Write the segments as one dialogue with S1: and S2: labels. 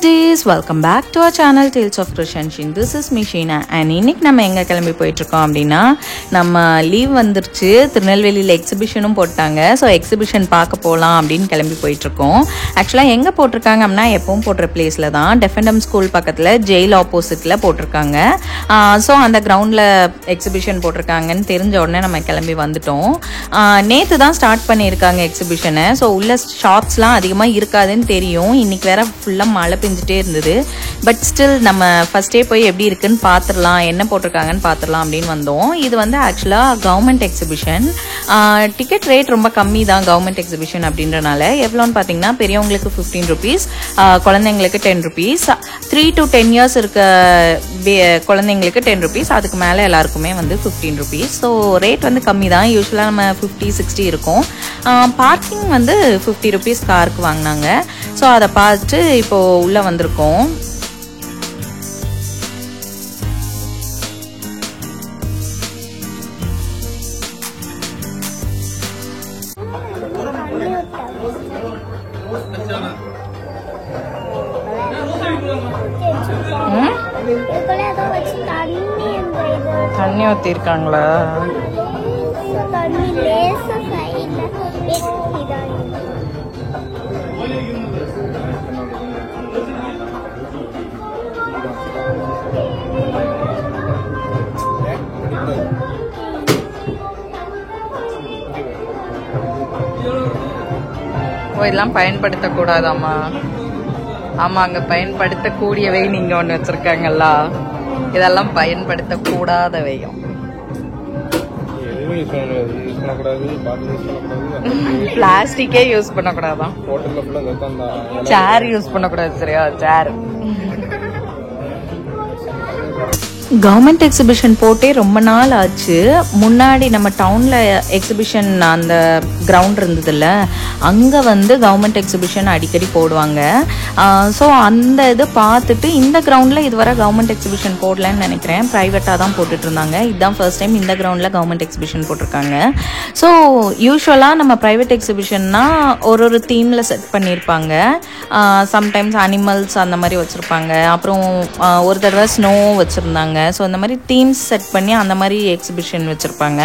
S1: Buddies, welcome back to our channel Tales of Krishanshin. This is me Sheena and இன்னைக்கு நம்ம எங்க கிளம்பி போயிட்டு இருக்கோம் அப்படினா நம்ம லீவ் வந்துருச்சு. திருநெல்வேலியில எக்ஸிபிஷனும் போட்டாங்க. சோ எக்ஸிபிஷன் பார்க்க போலாம் அப்படினு கிளம்பி போயிட்டு இருக்கோம். एक्चुअली எங்க போட்டுருக்காங்க அப்படினா எப்பவும் போட்ற பிளேஸ்ல தான் டெஃபெண்டம் ஸ்கூல் பக்கத்துல ஜெயில் ஆப்போசிட்ல போட்டுருக்காங்க. சோ அந்த கிரவுண்ட்ல எக்ஸிபிஷன் போட்டுருக்காங்கன்னு தெரிஞ்ச உடனே நம்ம கிளம்பி வந்துட்டோம். நேத்து தான் ஸ்டார்ட் பண்ணிருக்காங்க எக்ஸிபிஷனை. சோ உள்ள ஷாப்ஸ்லாம் அதிகமா இருக்காதுன்னு தெரியும். இன்னைக்கு வேற ஃபுல்லா மழை பெஞ்சிட்டே இருந்தது. பட் ஸ்டில் நம்ம ஃபர்ஸ்ட் டே போய் எப்படி இருக்குன்னு பாத்துறலாம், என்ன போட்டிருக்காங்கன்னு பாத்துறலாம் அப்படின்னு வந்தோம். இது வந்து ஆக்சுவலா கவர்மெண்ட் எக்ஸிபிஷன். டிக்கெட் ரேட் ரொம்ப கம்மி தான் கவர்மெண்ட் எக்ஸிபிஷன் அப்படின்றனால. எவ்வளோன்னு பாத்தீங்கன்னா பெரியவங்களுக்கு 15 rupees, குழந்தைங்களுக்கு 10 rupees, 3 to 10 years இருக்க குழந்தைங்களுக்கு 10 rupees, அதுக்கு மேல எல்லாருக்குமே வந்து 15 rupees. ஸோ ரேட் வந்து கம்மி தான். யூஸ்வலா நம்ம 50-60 இருக்கும். பார்க்கிங் வந்து 50 rupees காருக்கு வாங்கினாங்க. ஸோ அதை பார்த்துட்டு இப்போ உள்ள வந்திருக்கோம். தண்ணி ஊத்திருக்காங்களா? இதெல்லாம் பயன்படுத்தக்கூடாதாமா? ஆமா, அங்க பயன்படுத்தக்கூடியவை நீங்க ஒண்ணு வச்சிருக்காங்கல்ல, இதெல்லாம் பயன்படுத்தக்கூடாதவையும். பிளாஸ்டிக்கே யூஸ் பண்ணக்கூடாதான். சேர் யூஸ் பண்ணக்கூடாது. சரியா? சேர். கவர்மெண்ட் எக்ஸிபிஷன் போட்டே ரொம்ப நாள் ஆச்சு. முன்னாடி நம்ம டவுன்ல எக்ஸிபிஷன் அந்த கிரவுண்ட் இருந்ததுல்ல, அங்க வந்து கவர்மெண்ட் எக்ஸிபிஷன் அடிக்கடி போடுவாங்க. ஸோ அந்த இது பார்த்துட்டு இந்த கிரவுண்ட்ல இதுவரை கவர்மெண்ட் எக்ஸிபிஷன் போடலன்னு நினைக்கிறேன். பிரைவேட்டா தான் போட்டுட்டு இருந்தாங்க. இதுதான் ஃபர்ஸ்ட் டைம் இந்த கிரவுண்ட்ல கவர்மெண்ட் எக்ஸிபிஷன் போட்டிருக்காங்க. ஸோ யூஸ்வலா நம்ம பிரைவேட் எக்ஸிபிஷன்னா ஒரு தீம்ல செட் பண்ணியிருப்பாங்க. சம்டைம்ஸ் அனிமல்ஸ் அந்த மாதிரி வச்சிருப்பாங்க. அப்புறம் ஒரு தடவை ஸ்னோ வச்சிருந்தாங்க. ஸோ இந்த மாதிரி தீம்ஸ் செட் பண்ணி அந்த மாதிரி எக்ஸிபிஷன் வச்சுருப்பாங்க.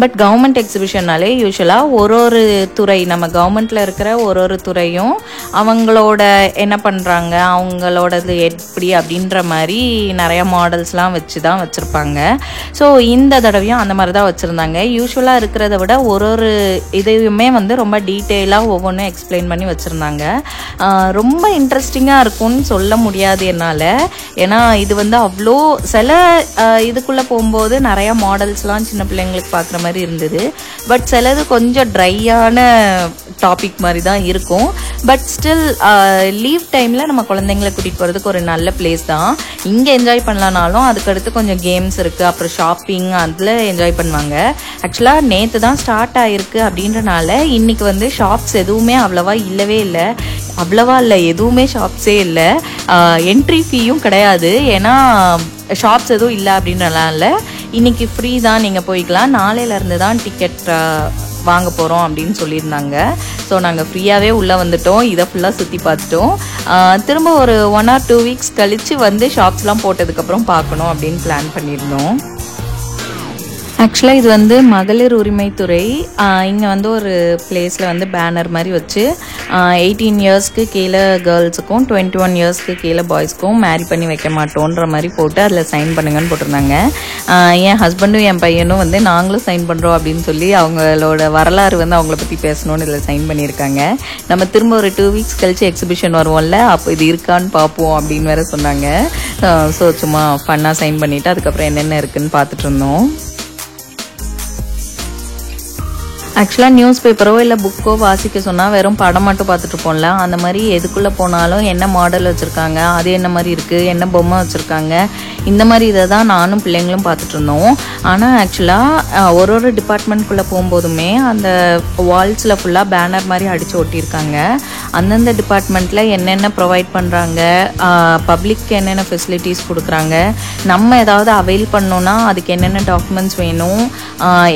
S1: பட் கவர்மெண்ட் எக்ஸிபிஷன்னாலே யூஸ்வலாக ஒரு துறை, நம்ம கவர்மெண்ட்டில் இருக்கிற ஒரு துறையும் அவங்களோட என்ன பண்ணுறாங்க, அவங்களோடது எப்படி அப்படின்ற மாதிரி நிறைய மாடல்ஸ்லாம் வச்சு தான் வச்சுருப்பாங்க. ஸோ இந்த தடவையும் அந்த மாதிரி தான் வச்சுருந்தாங்க. யூஸ்வலாக இருக்கிறத விட ஒரு இதையுமே வந்து ரொம்ப டீட்டெயிலாக ஒவ்வொன்றும் எக்ஸ்பிளைன் பண்ணி வச்சுருந்தாங்க. ரொம்ப இன்ட்ரெஸ்டிங்காக இருக்கும்னு சொல்ல முடியாது என்னால். ஏன்னா இது வந்து அவ்வளோ சில இதுக்குள்ளே போகும்போது நிறைய மாடல்ஸ்லாம் சின்ன பிள்ளைங்களுக்கு பார்க்குற மாதிரி இருந்தது. பட் சிலது கொஞ்சம் ட்ரையான டாபிக் மாதிரி தான் இருக்கும். பட் ஸ்டில் லீவ் டைமில் நம்ம குழந்தைங்களை கூட்டிகிட்டு போகிறதுக்கு ஒரு நல்ல பிளேஸ் தான். இங்கே என்ஜாய் பண்ணலனாலும் அதுக்கடுத்து கொஞ்சம் கேம்ஸ் இருக்குது, அப்புறம் ஷாப்பிங், அதில் என்ஜாய் பண்ணுவாங்க. ஆக்சுவலாக நேற்று தான் ஸ்டார்ட் ஆகிருக்கு அப்படின்றனால இன்னைக்கு வந்து ஷாப்ஸ் எதுவுமே அவ்வளவா இல்லை, எதுவுமே ஷாப்ஸே இல்லை. என்ட்ரி ஃபீயும் கிடையாது. ஏன்னா ஷாப்ஸ் எதுவும் இல்லை அப்படின்றனால இன்னைக்கு ஃப்ரீ தான், நீங்கள் போய்க்கலாம். நாளையிலேருந்து தான் டிக்கெட் வாங்க போகிறோம் அப்படின்னு சொல்லியிருந்தாங்க. ஸோ நாங்கள் ஃப்ரீயாகவே உள்ளே வந்துட்டோம். இதை ஃபுல்லாக சுற்றி பார்த்துட்டோம். திரும்ப ஒரு 1 or 2 weeks கழித்து வந்து ஷாப்ஸ்லாம் போட்டதுக்கப்புறம் பார்க்கணும் அப்படின்னு பிளான் பண்ணியிருந்தோம். ஆக்சுவலாக இது வந்து மகளிர் உரிமைத்துறை. இங்கே வந்து ஒரு பிளேஸில் வந்து பேனர் மாதிரி வச்சு 18 yearsக்கு கீழே கேர்ள்ஸுக்கும் 21 yearsக்கு கீழே பாய்ஸ்க்கும் மேரி பண்ணி வைக்க மாட்டோன்ற மாதிரி போட்டு அதில் சைன் பண்ணுங்கன்னு போட்டிருந்தாங்க. என் ஹஸ்பண்டும் என் பையனும் வந்து நாங்களும் சைன் பண்ணுறோம் அப்படின்னு சொல்லி அவங்களோட வரலாறு வந்து அவங்கள பற்றி பேசணும்னு இதில் சைன் பண்ணியிருக்காங்க. நம்ம திரும்ப ஒரு 2 weeks கழிச்சு எக்ஸிபிஷன் வருவோம்ல, அப்போ இது இருக்கான்னு பார்ப்போம் அப்படின்னு வேற சொன்னாங்க. ஸோ சும்மா ஃபன்னாக சைன் பண்ணிவிட்டு அதுக்கப்புறம் என்னென்ன இருக்குன்னு பார்த்துட்டு இருந்தோம். ஆக்சுவலாக நியூஸ் பேப்பரோ இல்லை புக்கோ வாசிக்க சொன்னால் வெறும் படம் மட்டும் பார்த்துட்டு இருப்போம்ல, அந்த மாதிரி எதுக்குள்ளே போனாலும் என்ன மாடல் வச்சுருக்காங்க, அது என்ன மாதிரி இருக்குது, என்ன பொம்மை வச்சுருக்காங்க, இந்த மாதிரி இதை தான் நானும் பிள்ளைங்களும் பார்த்துட்டு இருந்தோம். ஆனால் ஆக்சுவலாக ஒரு டிபார்ட்மெண்ட்குள்ளே போகும்போதுமே அந்த வால்ஸில் ஃபுல்லாக பேனர் மாதிரி அடித்து ஒட்டியிருக்காங்க. அந்தந்த டிபார்ட்மெண்ட்டில் என்னென்ன ப்ரொவைட் பண்ணுறாங்க, பப்ளிக் என்னென்ன ஃபெசிலிட்டிஸ் கொடுக்குறாங்க, நம்ம ஏதாவது அவைல் பண்ணோன்னா அதுக்கு என்னென்ன டாக்குமெண்ட்ஸ் வேணும்,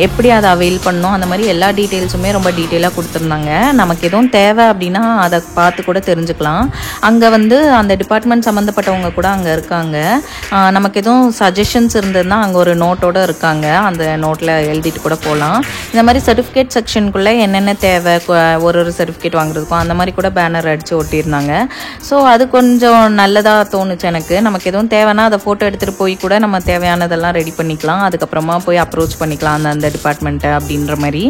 S1: எப்படி அதை அவைல் பண்ணணும், அந்த மாதிரி எல்லா எல்லா டீட்டெயில்ஸுமே ரொம்ப டீட்டெயிலாக கொடுத்துருந்தாங்க. நமக்கு எதுவும் தேவை அப்படின்னா அதை பார்த்து கூட தெரிஞ்சுக்கலாம். அங்கே வந்து அந்த டிபார்ட்மெண்ட் சம்மந்தப்பட்டவங்க கூட அங்கே இருக்காங்க. நமக்கு எதுவும் சஜஷன்ஸ் இருந்ததுன்னா அங்கே ஒரு நோட்டோடு இருக்காங்க, அந்த நோட்டில் எழுதிட்டு கூட போகலாம். இந்த மாதிரி சர்டிஃபிகேட் செக்ஷனுக்குள்ளே என்னென்ன தேவை, ஒரு சர்டிஃபிகேட் வாங்குறதுக்கும் அந்த மாதிரி கூட பேனர் அடித்து ஒட்டியிருந்தாங்க. ஸோ அது கொஞ்சம் நல்லதாக தோணுச்சு எனக்கு. நமக்கு எதுவும் தேவைன்னா அதை ஃபோட்டோ எடுத்துகிட்டு போய் கூட நம்ம தேவையானதெல்லாம் ரெடி பண்ணிக்கலாம், அதுக்கப்புறமா போய் அப்ரோச் பண்ணிக்கலாம் அந்த டிபார்ட்மெண்ட்டை அப்படின்ற மாதிரி.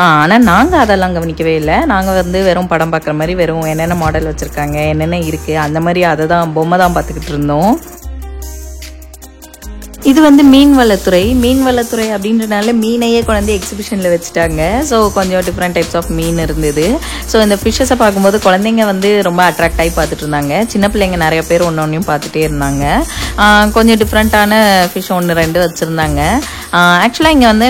S1: ஆனால் நாங்கள் அதெல்லாம் கவனிக்கவே இல்லை. நாங்கள் வந்து வெறும் படம் பார்க்குற மாதிரி வெறும் என்னென்ன மாடல் வச்சுருக்காங்க, என்னென்ன இருக்குது அந்த மாதிரி அதை தான் பொம்மை தான் பார்த்துக்கிட்டு இருந்தோம். இது வந்து மீன்வளத்துறை அப்படின்றனால மீனையே கொண்டு எக்ஸிபிஷனில் வச்சுட்டாங்க. ஸோ கொஞ்சம் டிஃப்ரெண்ட் டைப்ஸ் ஆஃப் மீன் இருந்தது. ஸோ இந்த ஃபிஷ்ஷஸை பார்க்கும்போது குழந்தைங்க வந்து ரொம்ப அட்ராக்ட் ஆகி பார்த்துட்டு இருந்தாங்க. சின்ன பிள்ளைங்க நிறைய பேர் ஒன்றையும் பார்த்துட்டே இருந்தாங்க. கொஞ்சம் டிஃப்ரெண்ட்டான ஃபிஷ் 1-2 வச்சுருந்தாங்க. ஆக்சுவலாக இங்கே வந்து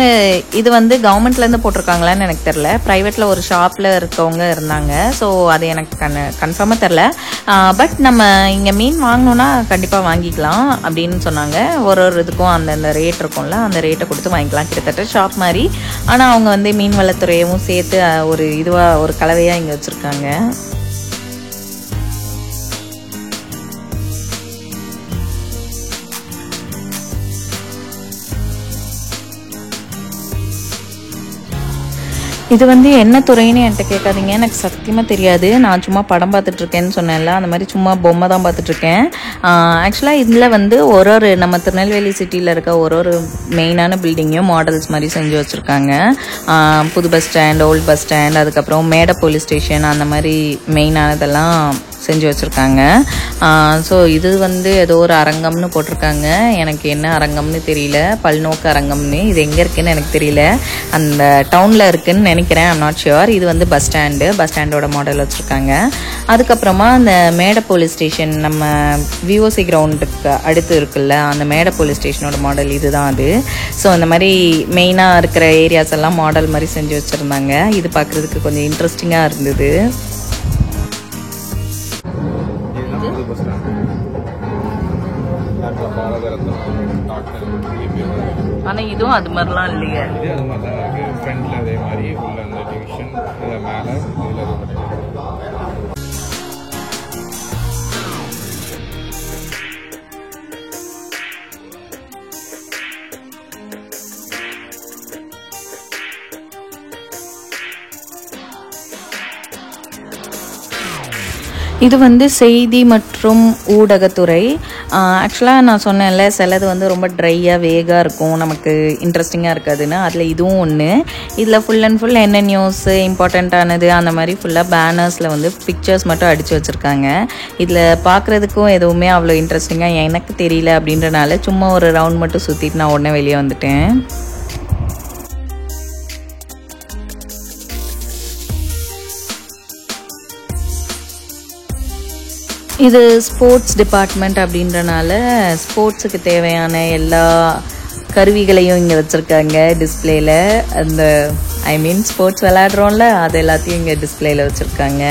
S1: இது வந்து கவர்மெண்ட்லேருந்து போட்டிருக்காங்களான்னு எனக்கு தெரில, ப்ரைவேட்டில் ஒரு ஷாப்பில் இருக்கவங்க இருந்தாங்க. ஸோ அது எனக்கு கன்ஃபார்மாக தெரில. பட் நம்ம இங்கே மீன் வாங்கணுன்னா கண்டிப்பாக வாங்கிக்கலாம் அப்படின்னு சொன்னாங்க. ஒரு இதுக்கும் அந்தந்த ரேட் இருக்கும்ல, அந்த ரேட்டை கொடுத்து வாங்கிக்கலாம், கிட்டத்தட்ட ஷாப் மாதிரி. ஆனால் அவங்க வந்து மீன் வளத்துறையவும் சேர்த்து ஒரு கலவையாக இங்கே வச்சுருக்காங்க. இது வந்து என்ன துறைன்னு என்கிட்ட கேட்காதீங்க, எனக்கு சத்தியமாக தெரியாது. நான் சும்மா படம் பார்த்துட்ருக்கேன்னு சொன்னேன்ல, அந்த மாதிரி சும்மா பொம்மை தான் பார்த்துட்ருக்கேன். ஆக்சுவலாக இதில் வந்து ஒரு நம்ம திருநெல்வேலி சிட்டியில் இருக்க ஒரு மெயினான பில்டிங்கையும் மாடல்ஸ் மாதிரி செஞ்சு வச்சுருக்காங்க. புது bus stand, old bus stand, அதுக்கப்புறம் மேடை போலீஸ் ஸ்டேஷன், அந்த மாதிரி மெயினானதெல்லாம் செஞ்சு வச்சுருக்காங்க. ஸோ இது வந்து ஏதோ ஒரு அரங்கம்னு போட்டிருக்காங்க. எனக்கு என்ன அரங்கம்னு தெரியல, பல்நோக்கு அரங்கம்னு. இது எங்கே இருக்குதுன்னு எனக்கு தெரியல, அந்த டவுனில் இருக்குதுன்னு நினைக்கிறேன், ஐம் நாட் ஷுர். இது வந்து பஸ் ஸ்டாண்டோட மாடல் வச்சுருக்காங்க. அதுக்கப்புறமா அந்த மேடை போலீஸ் ஸ்டேஷன், நம்ம விஓசி கிரவுண்டுக்கு அடுத்து இருக்குல்ல, அந்த மேடை போலீஸ் ஸ்டேஷனோட மாடல் இதுதான் அது. ஸோ அந்த மாதிரி மெயினாக இருக்கிற ஏரியாஸ் எல்லாம் மாடல் மாதிரி செஞ்சு வச்சுருந்தாங்க. இது பார்க்குறதுக்கு கொஞ்சம் இன்ட்ரெஸ்டிங்காக இருந்தது. ஆனால் இதுவும் அது மாதிரிலாம் இல்லையே,
S2: இது அது மாதிரி தான் இருக்குது. ஃப்ரண்ட்டில் அதே மாதிரி உள்ள அந்த டிவிஷன் இதில் மேலே இதில்
S1: இது வந்து செய்தி மற்றும் ஊடகத்துறை. ஆக்சுவலாக நான் சொன்னேன்ல, சிலது வந்து ரொம்ப ட்ரையாக வேகாக இருக்கும், நமக்கு இன்ட்ரெஸ்டிங்காக இருக்காதுன்னு. அதில் இதுவும் ஒன்று. இதில் ஃபுல் அண்ட் ஃபுல் என்ன நியூஸு, இம்பார்ட்டண்ட்டானது, அந்த மாதிரி ஃபுல்லாக பேனர்ஸில் வந்து பிக்சர்ஸ் மட்டும் அடித்து வச்சுருக்காங்க. இதில் பார்க்குறதுக்கும் எதுவுமே அவ்வளோ இன்ட்ரெஸ்டிங்காக எனக்கு தெரியல அப்படின்றனால சும்மா ஒரு ரவுண்ட் மட்டும் சுற்றிட்டு நான் உடனே வெளியே வந்துட்டேன். இது ஸ்போர்ட்ஸ் டிபார்ட்மெண்ட் அப்படின்றனால ஸ்போர்ட்ஸுக்கு தேவையான எல்லா கருவிகளையும் இங்கே வச்சுருக்காங்க டிஸ்பிளேயில். அந்த ஸ்போர்ட்ஸ் விளையாடுறோம்ல, அது எல்லாத்தையும் இங்கே டிஸ்பிளேயில் வச்சுருக்காங்க.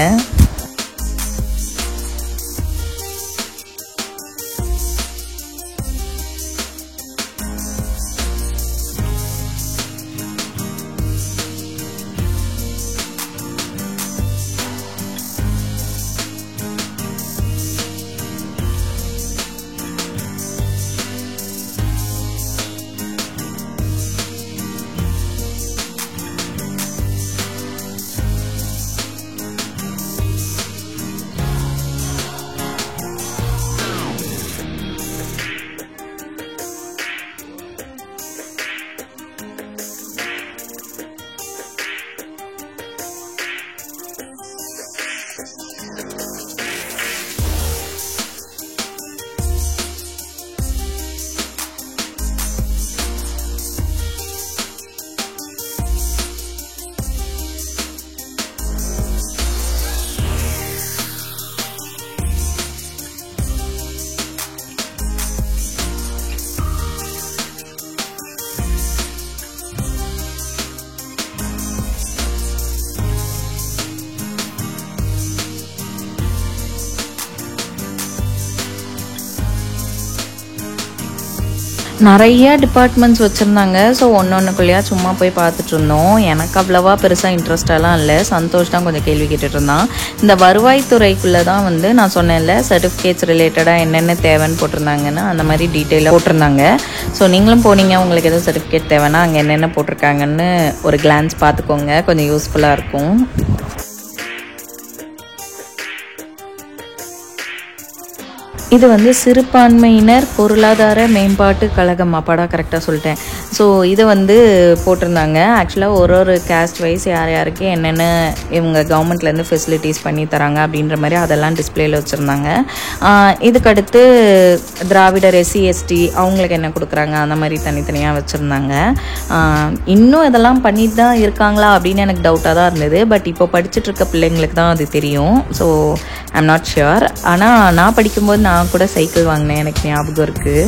S1: நிறைய டிபார்ட்மெண்ட்ஸ் வச்சுருந்தாங்க. ஸோ ஒன்றுக்குள்ளேயா சும்மா போய் பார்த்துட்டு இருந்தோம். எனக்கு அவ்வளோவா பெருசாக இன்ட்ரெஸ்டெல்லாம் இல்லை. சந்தோஷ் தான் கொஞ்சம் கேள்வி கேட்டுட்டு இருந்தான். இந்த வருவாய்த்துறைக்குள்ளே தான் வந்து நான் சொன்னேன்ல சர்டிஃபிகேட்ஸ் ரிலேட்டடாக என்னென்ன தேவைன்னு போட்டிருந்தாங்கன்னு அந்த மாதிரி டீட்டெயிலாக போட்டிருந்தாங்க. ஸோ நீங்களும் போனீங்க, உங்களுக்கு எதுவும் சர்டிஃபிகேட் தேவைன்னா அங்கே என்னென்ன போட்டிருக்காங்கன்னு ஒரு கிளான்ஸ் பார்த்துக்கோங்க, கொஞ்சம் யூஸ்ஃபுல்லாக இருக்கும். இது வந்து சிறுபான்மையினர் பொருளாதார மேம்பாட்டு கழகம், அப்பாடா கரெக்டாக சொல்லிட்டேன். ஸோ இதை வந்து போட்டிருந்தாங்க. ஆக்சுவலாக ஒரு கேஸ்ட் வைஸ் யார் யாருக்கு என்னென்ன இவங்க கவர்மெண்ட்லேருந்து ஃபெசிலிட்டிஸ் பண்ணி தராங்க அப்படின்ற மாதிரி அதெல்லாம் டிஸ்பிளேயில் வச்சுருந்தாங்க. இதுக்கடுத்து திராவிடர் SC ST அவங்களுக்கு என்ன கொடுக்குறாங்க அந்த மாதிரி தனித்தனியாக வச்சுருந்தாங்க. இன்னும் இதெல்லாம் பண்ணிட்டு தான் இருக்காங்களா அப்படின்னு எனக்கு டவுட்டாக தான் இருந்தது. பட் இப்போ படிச்சுட்டு இருக்க பிள்ளைங்களுக்கு தான் அது தெரியும். So I'm not sure. ஆனால் நான் படிக்கும்போது நான் கூட சைக்கிள் வாங்கினேன், எனக்கு ஞாபகம் இருக்குது.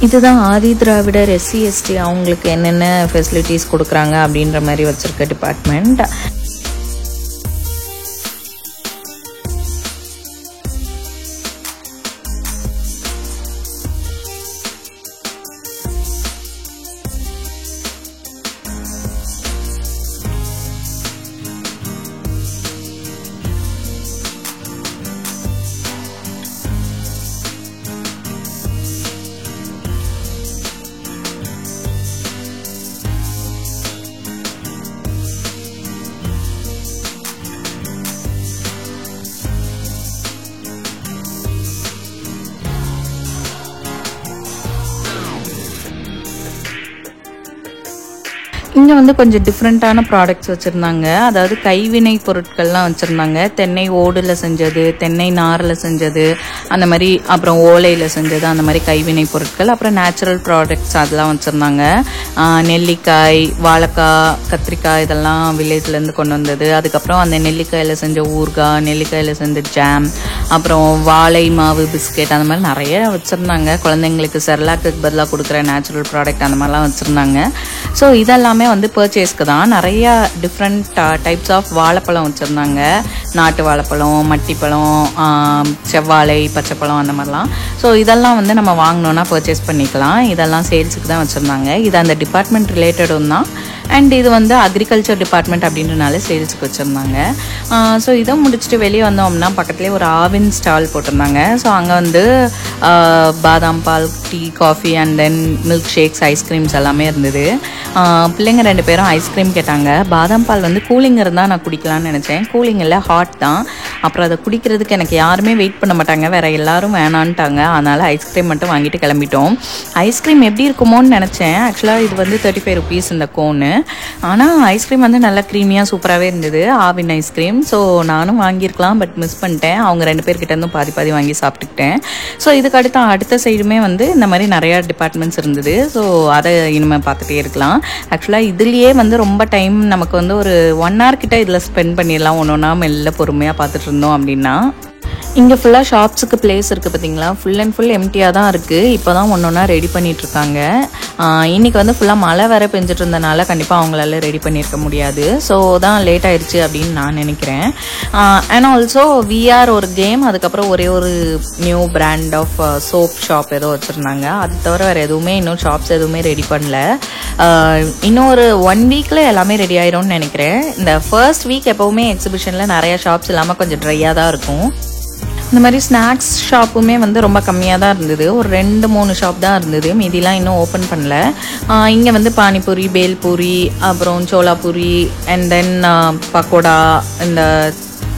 S1: இதுதான் ஆதி திராவிடர் SC ST அவங்களுக்கு என்னென்ன ஃபெசிலிட்டிஸ் கொடுக்குறாங்க அப்படின்ற மாதிரி வச்சுருக்க டிபார்ட்மெண்ட். இங்கே வந்து கொஞ்சம் டிஃப்ரெண்ட்டான ப்ராடக்ட்ஸ் வச்சுருந்தாங்க. அதாவது கைவினை பொருட்கள்லாம் வச்சுருந்தாங்க. தென்னை ஓடில் செஞ்சது, தென்னை நாரில் செஞ்சது, அந்த மாதிரி, அப்புறம் ஓலையில் செஞ்சது, அந்த மாதிரி கைவினை பொருட்கள். அப்புறம் நேச்சுரல் ப்ராடக்ட்ஸ் அதெல்லாம் வச்சுருந்தாங்க. நெல்லிக்காய், வாழைக்காய், கத்திரிக்காய் இதெல்லாம் வில்லேஜ்லேருந்து கொண்டு வந்தது. அதுக்கப்புறம் அந்த நெல்லிக்காயில் செஞ்ச ஊறுகாய், நெல்லிக்காயில் செஞ்ச ஜாம், அப்புறம் வாழை மாவு பிஸ்கெட், அந்த மாதிரி நிறைய வச்சுருந்தாங்க. குழந்தைங்களுக்கு செர்லாக்கு பதிலாக கொடுக்குற நேச்சுரல் ப்ராடக்ட் அந்த மாதிரிலாம் வச்சுருந்தாங்க. ஸோ இதெல்லாமே வந்து பர்ச்சேஸ்க்கு தான். நிறையா டிஃப்ரெண்ட் டைப்ஸ் ஆஃப் வாழைப்பழம் வச்சுருந்தாங்க. நாட்டு வாழைப்பழம், மட்டிப்பழம், செவ்வாழை, பச்சைப்பழம், அந்த மாதிரிலாம். ஸோ இதெல்லாம் வந்து நம்ம வாங்கினோன்னா பர்ச்சேஸ் பண்ணிக்கலாம். இதெல்லாம் சேல்ஸுக்கு தான் வச்சுருந்தாங்க. இது அந்த டிபார்ட்மெண்ட் ரிலேட்டடும் தான். அண்ட் இது வந்து அக்ரிகல்ச்சர் டிபார்ட்மெண்ட் அப்படின்றனால சேல்ஸுக்கு வச்சுருந்தாங்க. ஸோ இதை முடிச்சுட்டு வெளியே வந்தோம்னா பக்கத்துலேயே ஒரு ஆவின் ஸ்டால் போட்டிருந்தாங்க. ஸோ அங்கே வந்து பாதாம் பால், tea, coffee and then milk shakes, ice creams எல்லாமே இருந்தது. பிள்ளைங்க 2 பேரும் ஐஸ்கிரீம் கேட்டாங்க. பாதாம் பால் வந்து கூலிங் இருந்தால் நான் குடிக்கலான்னு நினச்சேன். கூலிங் இல்லை, ஹாட் தான். அப்புறம் அதை குடிக்கிறதுக்கு எனக்கு யாருமே வெயிட் பண்ண மாட்டாங்க, வேறு எல்லாரும் வேணான்ட்டாங்க. அதனால் ஐஸ்கிரீம் மட்டும் வாங்கிட்டு கிளம்பிட்டோம். ஐஸ்கிரீம் எப்படி இருக்குமோன்னு நினச்சேன். ஆக்சுவலாக இது வந்து 35 rupees இந்த கோனு. ஆனால் ஐஸ்கிரீம் வந்து நல்லா க்ரீமியாக சூப்பராகவே இருந்தது, ஆவின் ஐஸ்கிரீம். ஸோ நானும் வாங்கியிருக்கலாம், பட் மிஸ் பண்ணிட்டேன். அவங்க 2 பேர்கிட்ட இருந்தும் பாதி வாங்கி சாப்பிட்டுக்கிட்டேன். ஸோ இதுக்கு அடுத்த சைடுமே வந்து இந்த மாதிரி நிறையா டிபார்ட்மெண்ட்ஸ் இருந்தது. ஸோ அதை இனிமேல் பார்த்துட்டே இருக்கலாம். ஆக்சுவலாக இதுலேயே வந்து ரொம்ப டைம் நமக்கு வந்து ஒரு 1 hour கிட்ட இதில் ஸ்பெண்ட் பண்ணிடலாம். ஒன்றா மெல்ல பொறுமையாக பார்த்துட்டு இருந்தோம் அப்படின்னா. இங்கே ஃபுல்லாக ஷாப்ஸுக்கு பிளேஸ் இருக்குது பார்த்தீங்களா, ஃபுல் அண்ட் ஃபுல் எம்டியாக தான் இருக்குது. இப்போ தான் ஒன்றா ரெடி பண்ணிகிட்ருக்காங்க. இன்றைக்கி வந்து ஃபுல்லாக மழை வேறு பெஞ்சிட்டு இருந்தனால கண்டிப்பாக அவங்களால ரெடி பண்ணியிருக்க முடியாது. ஸோ தான் லேட் ஆயிடுச்சு அப்படின்னு நான் நினைக்கிறேன். அண்ட் ஆல்சோ VR ஒரு கேம், அதுக்கப்புறம் ஒரே ஒரு new brand of soap shop ஏதோ வச்சுருந்தாங்க. அது தவிர வேறு எதுவுமே இன்னும் ஷாப்ஸ் எதுவுமே ரெடி பண்ணல. இன்னும் ஒரு 1 weekல எல்லாமே ரெடி ஆயிரும்னு நினைக்கிறேன். இந்த ஃபர்ஸ்ட் வீக் எப்போவுமே எக்ஸிபிஷனில் நிறைய ஷாப்ஸ் இல்லாமல் கொஞ்சம் ட்ரையாக தான் இருக்கும். இந்த மாதிரி ஸ்நாக்ஸ் ஷாப்புமே வந்து ரொம்ப கம்மியாக தான் இருந்தது. ஒரு 2-3 ஷாப் தான் இருந்தது, மீதிலாம் இன்னும் ஓப்பன் பண்ணல. இங்கே வந்து பானிபூரி, பேல்பூரி, அப்புறம் சோலாபூரி அண்ட் தென் பக்கோடா, இந்த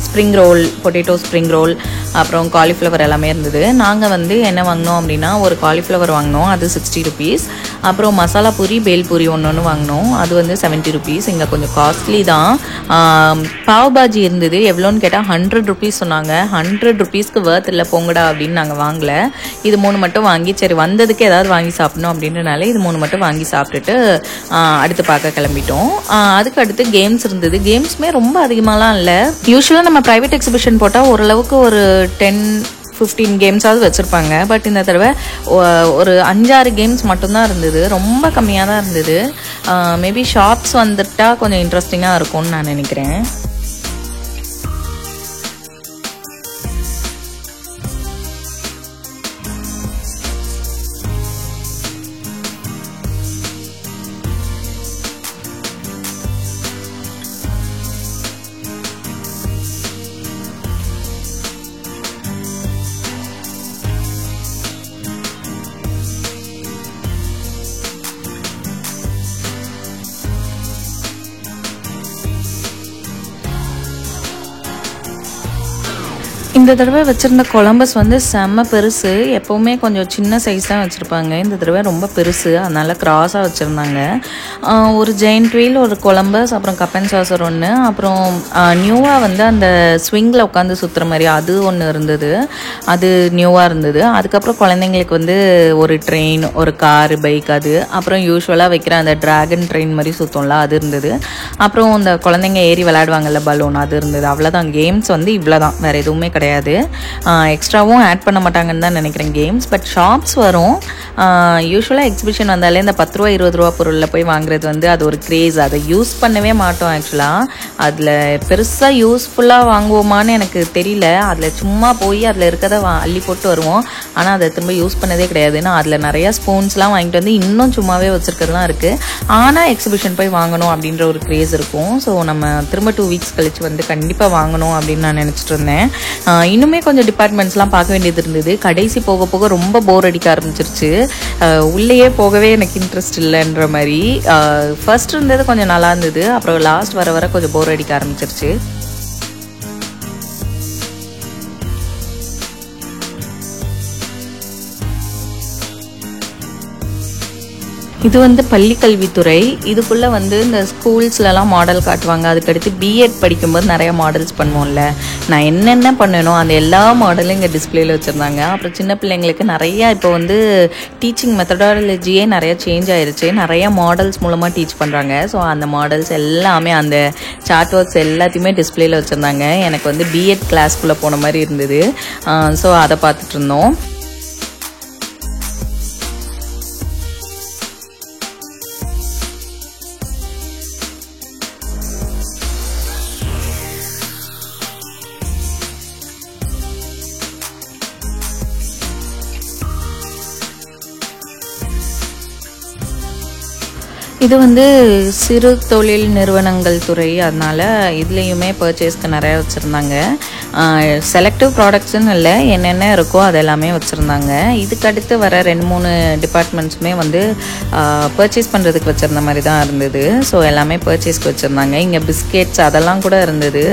S1: spring roll, potato spring roll, அப்புறம் காலிஃப்ளவர் எல்லாமே இருந்தது. நாங்கள் வந்து என்ன வாங்கினோம் அப்படின்னா, ஒரு காலிஃப்ளவர் வாங்கினோம், அது 60 rupees. அப்புறம் மசாலா பூரி, பேல்பூரி ஒன்று வாங்கினோம், அது வந்து 70 rupees. இங்கே கொஞ்சம் காஸ்ட்லி தான். பாவ் பாஜி இருந்தது, எவ்வளோன்னு கேட்டால் 100 rupees சொன்னாங்க. 100 rupeesக்கு வேர்த் இல்லை போங்கடா அப்படின்னு நாங்கள் வாங்கலை. இது 3 மட்டும் வாங்கி, சரி வந்ததுக்கு ஏதாவது வாங்கி சாப்பிடணும் அப்படின்றனால இது 3 மட்டும் வாங்கி சாப்பிட்டுட்டு அடுத்து பார்க்க கிளம்பிட்டோம். அதுக்கு அடுத்து கேம்ஸ் இருந்தது. கேம்ஸுமே ரொம்ப அதிகமாகலாம் இல்லை. யூஸ்வலாக நம்ம ப்ரைவேட் எக்ஸிபிஷன் போட்டால் ஓரளவுக்கு ஒரு 10-15 கேம்ஸாவது வச்சுருப்பாங்க. பட் இந்த தடவை ஒரு 5-6 கேம்ஸ் மட்டும்தான் இருந்தது, ரொம்ப கம்மியாக தான் இருந்தது. மேபி ஷாப்ஸ் வந்துட்டா கொஞ்சம் இன்ட்ரெஸ்டிங்காக இருக்கும்னு நான் நினைக்கிறேன். இந்த தடவை வச்சுருந்த கொலம்பஸ் வந்து செம்ம பெருசு. எப்போவுமே கொஞ்சம் சின்ன சைஸ் தான் வச்சுருப்பாங்க, இந்த தடவை ரொம்ப பெருசு, அதனால் க்ராஸாக வச்சுருந்தாங்க. ஒரு ஜெயின்ட் வீல், ஒரு கொலம்பஸ், அப்புறம் கப் அண்ட் சாசர் ஒன்று, அப்புறம் நியூவாக வந்து அந்த ஸ்விங்கில் உட்காந்து சுற்றுற மாதிரி அது ஒன்று இருந்தது, அது நியூவாக இருந்தது. அதுக்கப்புறம் குழந்தைங்களுக்கு வந்து ஒரு ட்ரெயின், ஒரு காரு, பைக், அது அப்புறம் யூஸ்வலாக வைக்கிற அந்த ட்ராகன் ட்ரெயின் மாதிரி சுற்றம்ல அது இருந்தது. அப்புறம் இந்த குழந்தைங்க ஏறி விளையாடுவாங்கல்ல பலூன், அது இருந்தது. அவ்வளோதான், கேம்ஸ் வந்து இவ்வளோ தான், வேறு எதுவுமே கிடையாது. எக்ஸ்ட்ராவும் ஆட் பண்ண மாட்டாங்கன்னு தான் நினைக்கிறேன் கேம்ஸ். பட் ஷாப்ஸ் வரும். யூஸ்வலாக எக்ஸிபிஷன் வந்தாலே இந்த 10 ரூபா 20 ரூபா பொருளில் போய் வாங்குறது வந்து அது ஒரு க்ரேஸ். அதை யூஸ் பண்ணவே மாட்டோம் ஆக்சுவலாக. அதில் பெருசாக யூஸ்ஃபுல்லாக வாங்குவோமான்னு எனக்கு தெரியல. அதில் சும்மா போய் அதில் இருக்கிறத அள்ளி போட்டு வருவோம், ஆனால் அதை திரும்ப யூஸ் பண்ணதே கிடையாது. ஏன்னா அதில் நிறையா ஸ்பூன்ஸ்லாம் வாங்கிட்டு வந்து இன்னும் சும்மாவே வச்சுருக்கிறதுலாம் இருக்குது. ஆனால் எக்ஸிபிஷன் போய் வாங்கணும் அப்படின்ற ஒரு க்ரேஸ் இருக்கும். ஸோ நம்ம திரும்ப 2 வீக்ஸ் கழிச்சு வந்து கண்டிப்பாக வாங்கணும் அப்படின்னு நான் நினச்சிட்டு இருந்தேன். இன்னுமே கொஞ்சம் டிபார்ட்மெண்ட்ஸ்லாம் பார்க்க வேண்டியது இருந்தது. கடைசி போக போக ரொம்ப போர் அடிக்க ஆரம்பிச்சிருச்சு. உள்ளேயே போகவே எனக்கு இன்ட்ரெஸ்ட் இல்லைன்ற மாதிரி. ஃபர்ஸ்ட் இருந்தது கொஞ்சம் நல்லா இருந்தது, அப்புறம் லாஸ்ட் வர வர கொஞ்சம் போர் அடிக்க ஆரம்பிச்சிருச்சு. இது வந்து பள்ளிக்கல்வித்துறை. இதுக்குள்ளே வந்து இந்த ஸ்கூல்ஸ்லலாம் மாடல் காட்டுவாங்க. அதுக்கடுத்து பிஎட் படிக்கும்போது நிறைய மாடல்ஸ் பண்ணுவோம்ல, நான் என்னென்ன பண்ணணும் அந்த எல்லா மாடலும் இங்கே டிஸ்பிளேல வச்சுருந்தாங்க. அப்புறம் சின்ன பிள்ளைங்களுக்கு நிறையா இப்போ வந்து டீச்சிங் மெத்தடாலஜியே நிறையா சேஞ்ச் ஆயிடுச்சு. நிறைய மாடல்ஸ் மூலமாக டீச் பண்ணுறாங்க. ஸோ அந்த மாடல்ஸ் எல்லாமே, அந்த சார்ட் ஒர்க்ஸ் எல்லாத்தையுமே டிஸ்பிளேல வச்சுருந்தாங்க. எனக்கு வந்து பிஎட் கிளாஸ்க்குள்ளே போன மாதிரி இருந்தது. ஸோ அதை பார்த்துட்டு இருந்தோம். இது வந்து சிறு தொழில் நிறுவனங்கள் துறை, அதனால் இதுலேயுமே பர்ச்சேஸ்க்கு நிறையா வச்சுருந்தாங்க. செலக்டிவ் ப்ராடக்ட்ஸுன்னு இல்லை, என்னென்ன இருக்கோ அதெல்லாமே வச்சுருந்தாங்க. இதுக்கடுத்து வர 2-3 டிபார்ட்மெண்ட்ஸுமே வந்து பர்ச்சேஸ் பண்ணுறதுக்கு வச்சுருந்த மாதிரி தான் இருந்தது. ஸோ எல்லாமே பர்ச்சேஸ்க்கு வச்சுருந்தாங்க. இங்கே பிஸ்கெட்ஸ் அதெல்லாம் கூட இருந்தது.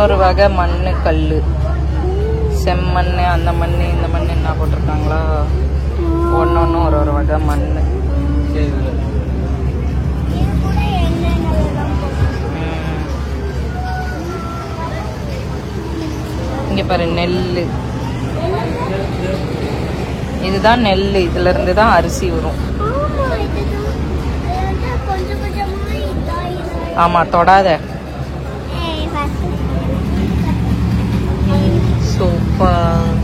S1: ஒரு வகை மண், கல், செம்மண், அந்த மண், இந்த மண் என்ன போட்டிருக்காங்களா, ஒன்று ஒரு வகை மண். இங்கே பாரு, நெல், இதுதான் நெல், இதுல இருந்து தான் அரிசி வரும். ஆமா, தொடாத. சூப்பர்.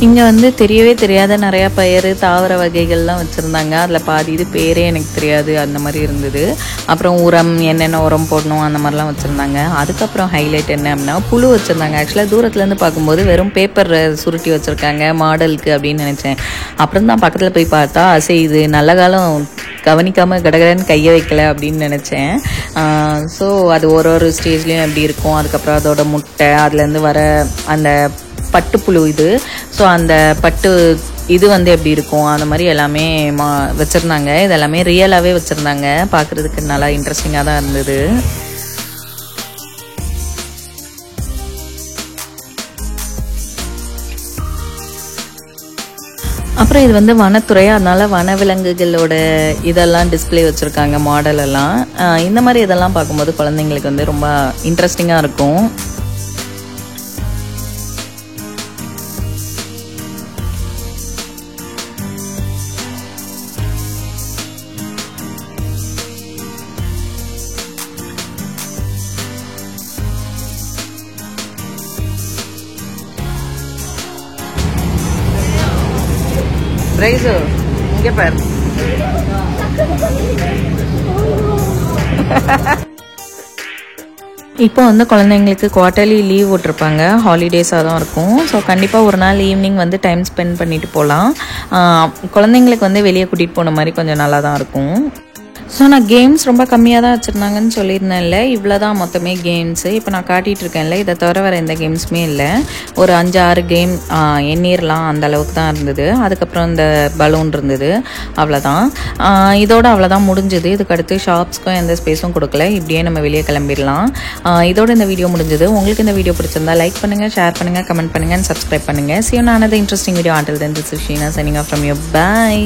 S1: இங்கே வந்து தெரியவே தெரியாத நிறையா பயிர், தாவர வகைகள்லாம் வச்சுருந்தாங்க. அதில் பாதி இது பேரே எனக்கு தெரியாது, அந்த மாதிரி இருந்தது. அப்புறம் உரம், என்னென்ன உரம் போடணும் அந்த மாதிரிலாம் வச்சுருந்தாங்க. அதுக்கப்புறம் ஹைலைட் என்ன அப்படின்னா புழு வச்சுருந்தாங்க. ஆக்சுவலாக தூரத்துலேருந்து பார்க்கும்போது வெறும் பேப்பர் சுருட்டி வச்சுருக்காங்க மாடலுக்கு அப்படின்னு நினச்சேன். அப்புறம் தான் பக்கத்தில் போய் பார்த்தா இது நல்ல காலம் கவனிக்காமல் கடகடன்னு கையை வைக்கல அப்படின்னு நினச்சேன். ஸோ அது ஒரு ஸ்டேஜ்லேயும் எப்படி இருக்கும். அதுக்கப்புறம் அதோட முட்டை, அதுலேருந்து வர அந்த பட்டுப்புழு இது. ஸோ அந்த பட்டு இது வந்து எப்படி இருக்கும், அந்த மாதிரி எல்லாமே வச்சுருந்தாங்க. இதெல்லாமே ரியலாகவே வச்சுருந்தாங்க. பார்க்குறதுக்கு நல்லா இன்ட்ரெஸ்டிங்காக தான் இருந்தது. அப்புறம் இது வந்து வனத்துறை, அதனால வனவிலங்குகளோட இதெல்லாம் டிஸ்பிளே வச்சுருக்காங்க, மாடல் எல்லாம். இந்த மாதிரி இதெல்லாம் பார்க்கும்போது குழந்தைங்களுக்கு வந்து ரொம்ப இன்ட்ரெஸ்டிங்காக இருக்கும். ரைஸு இங்கே பாரு. இப்போ வந்து குழந்தைங்களுக்கு குவார்ட்டர்லி லீவ் விட்ருப்பாங்க, ஹாலிடேஸாக தான் இருக்கும். ஸோ கண்டிப்பாக ஒரு நாள் ஈவினிங் வந்து டைம் ஸ்பெண்ட் பண்ணிட்டு போகலாம். குழந்தைங்களுக்கு வந்து வெளியே கூட்டிகிட்டு போன மாதிரி கொஞ்சம் நல்லா தான் இருக்கும். ஸோ நான் கேம்ஸ் ரொம்ப கம்மியாக தான் வச்சுருந்தாங்கன்னு சொல்லியிருந்தேன்ல, இவ்வளோ தான் மொத்தமே கேம்ஸு. இப்போ நான் காட்டிகிட்டு இருக்கேன்ல, இதை தவிர வேறு எந்த கேம்ஸுமே இல்லை. ஒரு 5-6 கேம் எண்ணிரலாம், அந்த அளவுக்கு தான் இருந்தது. அதுக்கப்புறம் இந்த பலூன் இருந்தது, அவ்வளோதான். இதோட அவ்வளோதான் முடிஞ்சுது. இதுக்கு அடுத்து ஷாப்ஸ்க்கும் எந்த ஸ்பேஸும் கொடுக்கல. இப்படியே நம்ம வெளியே கிளம்பிடலாம். இதோட இந்த வீடியோ முடிஞ்சது. உங்களுக்கு இந்த வீடியோ பிடிச்சிருந்தா லைக் பண்ணுங்கள், ஷேர் பண்ணுங்கள், கமெண்ட் பண்ணுங்கள், சப்ஸ்கிரைப் பண்ணுங்கள். See you in another interesting video. Until then, this is Sheena signing off from you. Bye.